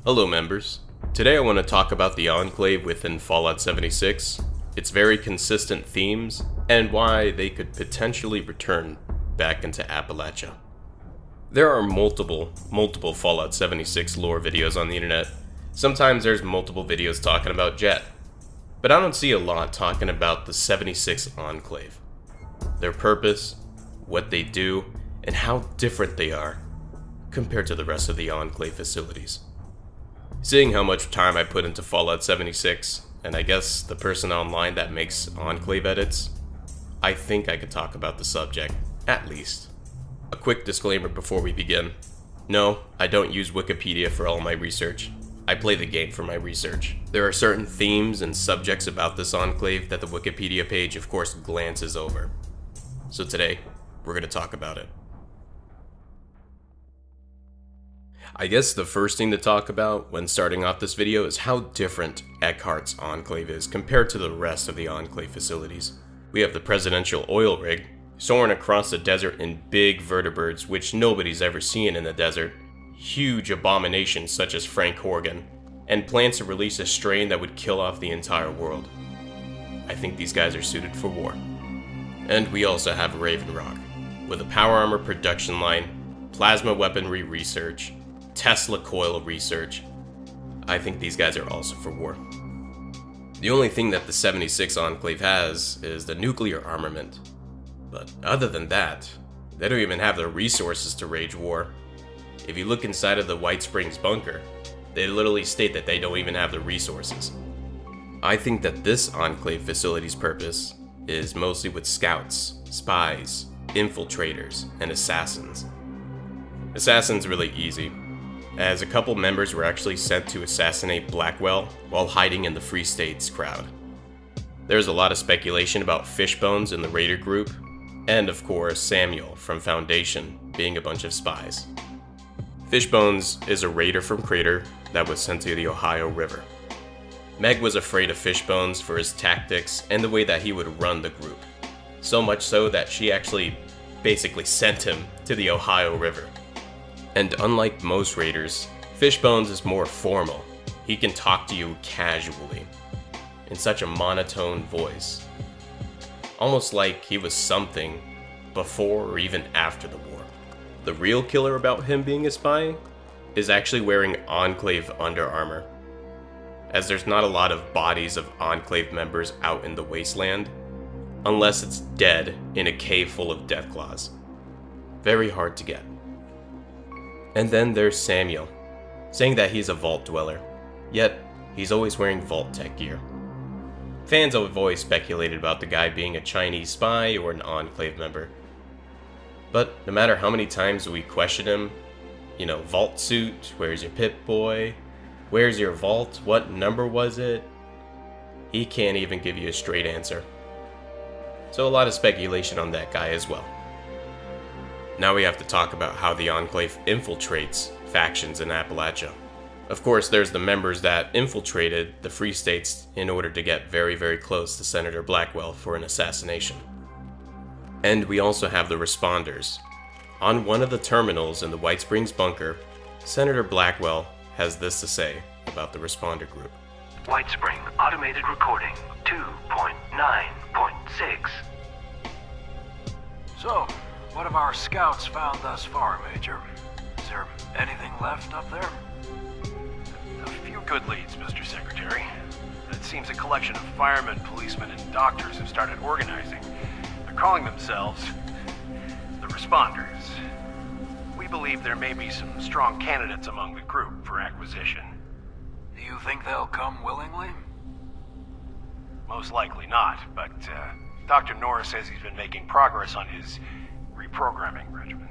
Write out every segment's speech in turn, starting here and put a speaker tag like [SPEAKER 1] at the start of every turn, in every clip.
[SPEAKER 1] Hello members. Today I want to talk about the Enclave within Fallout 76, its very consistent themes, and why they could potentially return back into Appalachia. There are multiple Fallout 76 lore videos on the internet. Sometimes there's multiple videos talking about Jet, but I don't see a lot talking about the 76 Enclave. Their purpose, what they do, and how different they are compared to the rest of the Enclave facilities. Seeing how much time I put into Fallout 76, and I guess the person online that makes Enclave edits, I think I could talk about the subject, at least. A quick disclaimer before we begin. No, I don't use Wikipedia for all my research. I play the game for my research. There are certain themes and subjects about this Enclave that the Wikipedia page of course glances over. So today, we're going to talk about it. I guess the first thing to talk about when starting off this video is how different Eckhart's Enclave is compared to the rest of the Enclave facilities. We have the presidential oil rig, soaring across the desert in big vertebrates which nobody's ever seen in the desert, huge abominations such as Frank Horgan, and plans to release a strain that would kill off the entire world. I think these guys are suited for war. And we also have Raven Rock, with a power armor production line, plasma weaponry research, Tesla coil research. I think these guys are also for war. The only thing that the 76 Enclave has is the nuclear armament. But other than that, they don't even have the resources to wage war. If you look inside of the White Springs bunker, they literally state that they don't even have the resources. I think that this Enclave facility's purpose is mostly with scouts, spies, infiltrators, and assassins. Assassin's really easy, as a couple members were actually sent to assassinate Blackwell while hiding in the Free States crowd. There's a lot of speculation about Fishbones in the Raider group, and of course Samuel from Foundation being a bunch of spies. Fishbones is a raider from Crater that was sent to the Ohio River. Meg was afraid of Fishbones for his tactics and the way that he would run the group, so much so that she actually basically sent him to the Ohio River. And unlike most raiders, Fishbones is more formal. He can talk to you casually, in such a monotone voice. Almost like he was something before or even after the war. The real killer about him being a spy is actually wearing Enclave under armor, as there's not a lot of bodies of Enclave members out in the wasteland, unless it's dead in a cave full of Deathclaws. Very hard to get. And then there's Samuel, saying that he's a vault dweller, yet he's always wearing vault tech gear. Fans have always speculated about the guy being a Chinese spy or an Enclave member. But no matter how many times we question him, vault suit, where's your Pip-Boy, where's your vault, what number was it, he can't even give you a straight answer. So a lot of speculation on that guy as well. Now we have to talk about how the Enclave infiltrates factions in Appalachia. Of course, there's the members that infiltrated the Free States in order to get very, very close to Senator Blackwell for an assassination. And we also have the responders. On one of the terminals in the White Springs bunker, Senator Blackwell has this to say about the responder group.
[SPEAKER 2] White Spring automated recording 2.9.6.
[SPEAKER 3] So, what have our scouts found thus far, Major? Is there anything left up there?
[SPEAKER 4] A few good leads, Mr. Secretary. It seems a collection of firemen, policemen, and doctors have started organizing. They're calling themselves the Responders. We believe there may be some strong candidates among the group for acquisition.
[SPEAKER 3] Do you think they'll come willingly?
[SPEAKER 4] Most likely not, but Dr. Norris says he's been making progress on his reprogramming regimen.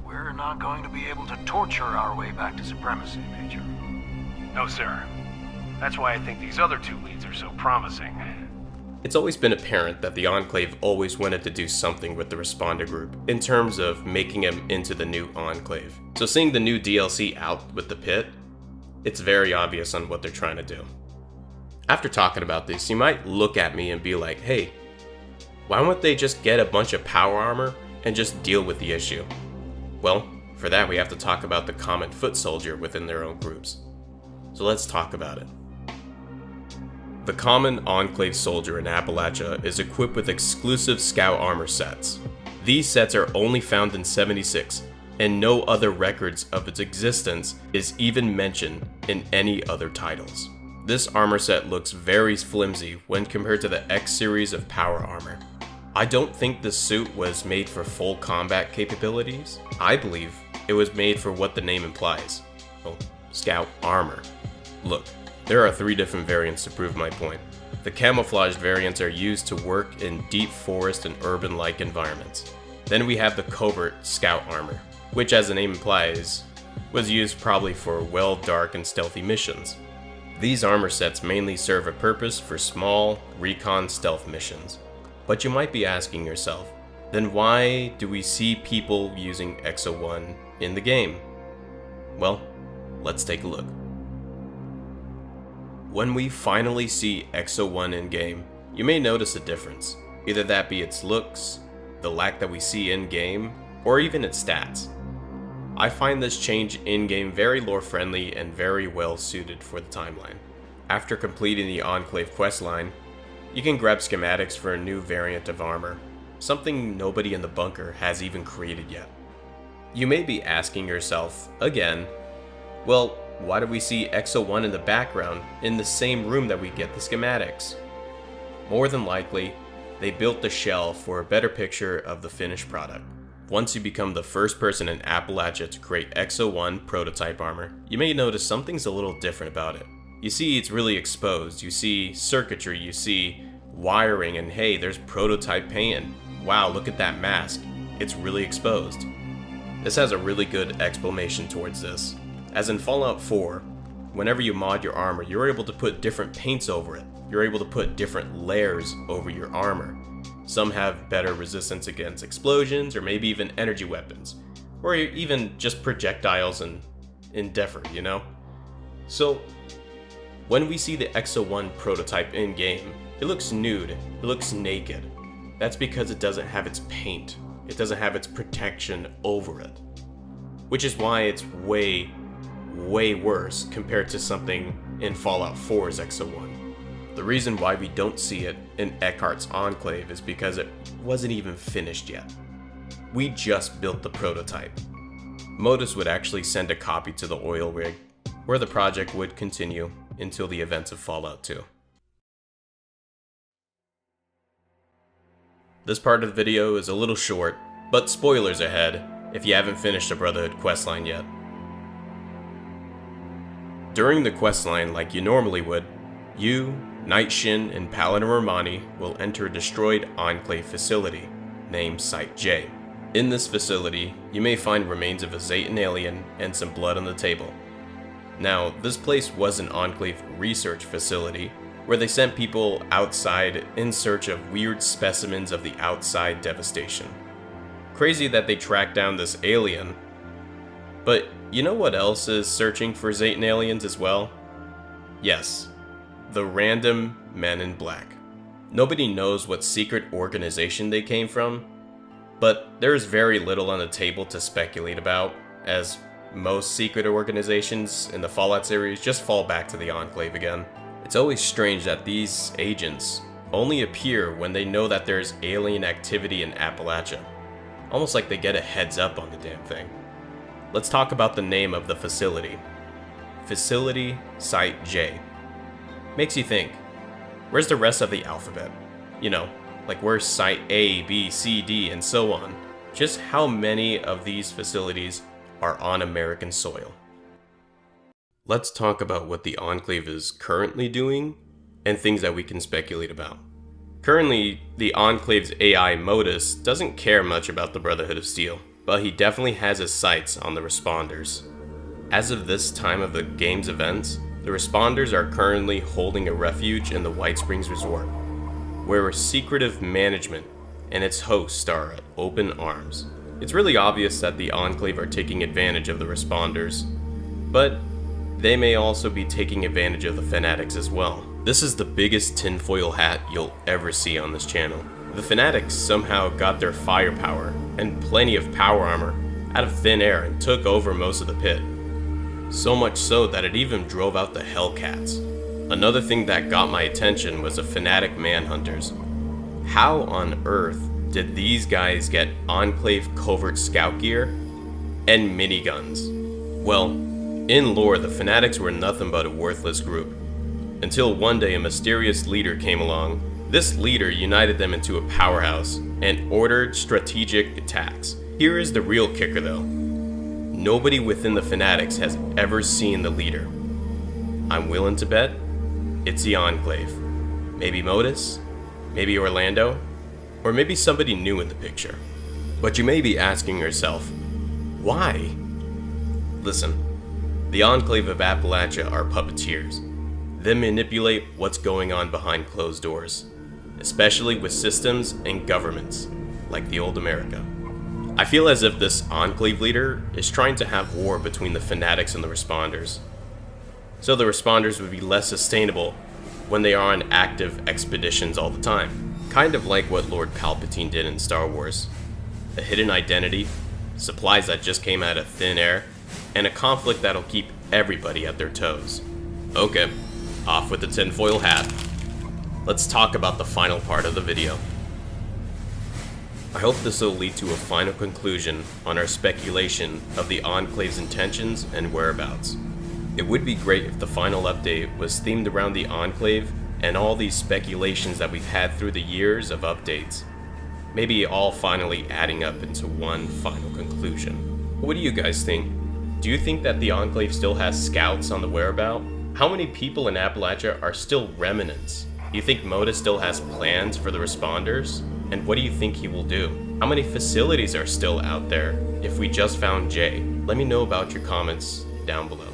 [SPEAKER 3] We're not going to be able to torture our way back to supremacy, Major.
[SPEAKER 4] No, sir. That's why I think these other two leads are so promising.
[SPEAKER 1] It's always been apparent that the Enclave always wanted to do something with the responder group in terms of making him into the new Enclave. So seeing the new DLC out with the pit, it's very obvious on what they're trying to do. After talking about this, you might look at me and be like, hey, why won't they just get a bunch of power armor and just deal with the issue? Well, For that, we have to talk about the common foot soldier within their own groups. So let's talk about it. The common Enclave soldier in Appalachia is equipped with exclusive scout armor sets. These sets are only found in 76, and no other records of its existence is even mentioned in any other titles. This armor set looks very flimsy when compared to the X series of power armor. I don't think this suit was made for full combat capabilities. I believe it was made for what the name implies. Well, scout armor. Look, there are 3 different variants to prove my point. The camouflaged variants are used to work in deep forest and urban-like environments. Then we have the covert scout armor, which as the name implies, was used probably for well dark and stealthy missions. These armor sets mainly serve a purpose for small, recon stealth missions. But you might be asking yourself, then why do we see people using X01 in the game? Well, let's take a look. When we finally see X01 in game, you may notice a difference. Either that be its looks, the lack that we see in game, or even its stats. I find this change in-game very lore-friendly and very well suited for the timeline. After completing the Enclave questline, you can grab schematics for a new variant of armor, something nobody in the bunker has even created yet. You may be asking yourself, again, well, why do we see X01 in the background in the same room that we get the schematics? More than likely, they built the shell for a better picture of the finished product. Once you become the first person in Appalachia to create X01 prototype armor, you may notice something's a little different about it. You see it's really exposed, you see circuitry, you see wiring, and hey, there's prototype paint, and wow, look at that mask. It's really exposed. This has a really good explanation towards this. As in Fallout 4, whenever you mod your armor, you're able to put different paints over it. You're able to put different layers over your armor. Some have better resistance against explosions, or maybe even energy weapons, or even just projectiles and endeavor, you know? So, when we see the X01 prototype in-game, it looks nude, it looks naked. That's because it doesn't have its paint, it doesn't have its protection over it. Which is why it's way worse compared to something in Fallout 4's X01. The reason why we don't see it in Eckhart's Enclave is because it wasn't even finished yet. We just built the prototype. Modus would actually send a copy to the oil rig, where the project would continue until the events of Fallout 2. This part of the video is a little short, but spoilers ahead if you haven't finished the Brotherhood questline yet. During the questline, like you normally would, you, Night Shin, and Paladin Romani will enter a destroyed Enclave facility, named Site J. In this facility, you may find remains of a Zayton alien and some blood on the table. Now, this place was an Enclave research facility, where they sent people outside in search of weird specimens of the outside devastation. Crazy that they tracked down this alien, but you know what else is searching for Zayton aliens as well? Yes. The random men in black. Nobody knows what secret organization they came from, but there's very little on the table to speculate about, as most secret organizations in the Fallout series just fall back to the Enclave again. It's always strange that these agents only appear when they know that there's alien activity in Appalachia. Almost like they get a heads up on the damn thing. Let's talk about the name of the facility. Facility Site J. Makes you think, where's the rest of the alphabet? You know, like where's Site A, B, C, D, and so on? Just how many of these facilities are on American soil? Let's talk about what the Enclave is currently doing, and things that we can speculate about. Currently, the Enclave's AI Modus doesn't care much about the Brotherhood of Steel, but he definitely has his sights on the Responders. As of this time of the game's events, the Responders are currently holding a refuge in the White Springs Resort, where secretive management and its hosts are at open arms. It's really obvious that the Enclave are taking advantage of the Responders, but they may also be taking advantage of the Fanatics as well. This is the biggest tinfoil hat you'll ever see on this channel. The Fanatics somehow got their firepower and plenty of power armor out of thin air and took over most of the pit. So much so that it even drove out the Hellcats. Another thing that got my attention was the fanatic manhunters. How on earth did these guys get Enclave covert scout gear and miniguns? Well, in lore, the fanatics were nothing but a worthless group, until one day a mysterious leader came along. This leader united them into a powerhouse and ordered strategic attacks. Here is the real kicker though. Nobody within the fanatics has ever seen the leader. I'm willing to bet it's the Enclave. Maybe Modus, maybe Orlando, or maybe somebody new in the picture. But you may be asking yourself, why? Listen, the Enclave of Appalachia are puppeteers. They manipulate what's going on behind closed doors, especially with systems and governments, like the old America. I feel as if this Enclave leader is trying to have war between the fanatics and the responders. So the responders would be less sustainable when they are on active expeditions all the time. Kind of like what Lord Palpatine did in Star Wars. A hidden identity, supplies that just came out of thin air, and a conflict that'll keep everybody at their toes. Okay, off with the tinfoil hat. Let's talk about the final part of the video. I hope this will lead to a final conclusion on our speculation of the Enclave's intentions and whereabouts. It would be great if the final update was themed around the Enclave and all these speculations that we've had through the years of updates. Maybe all finally adding up into one final conclusion. What do you guys think? Do you think that the Enclave still has scouts on the whereabout? How many people in Appalachia are still remnants? Do you think Modus still has plans for the responders? And what do you think he will do? How many facilities are still out there if we just found Jay? Let me know about your comments down below.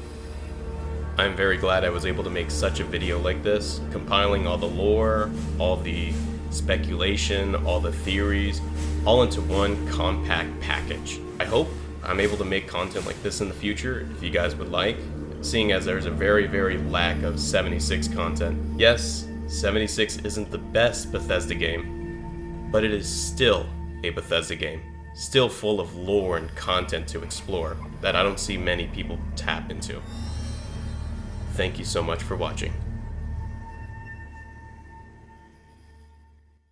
[SPEAKER 1] I'm very glad I was able to make such a video like this, compiling all the lore, all the speculation, all the theories, all into one compact package. I hope I'm able to make content like this in the future if you guys would like, seeing as there's a very lack of 76 content. Yes, 76 isn't the best Bethesda game, but it is still a Bethesda game, still full of lore and content to explore that I don't see many people tap into. Thank you so much for watching.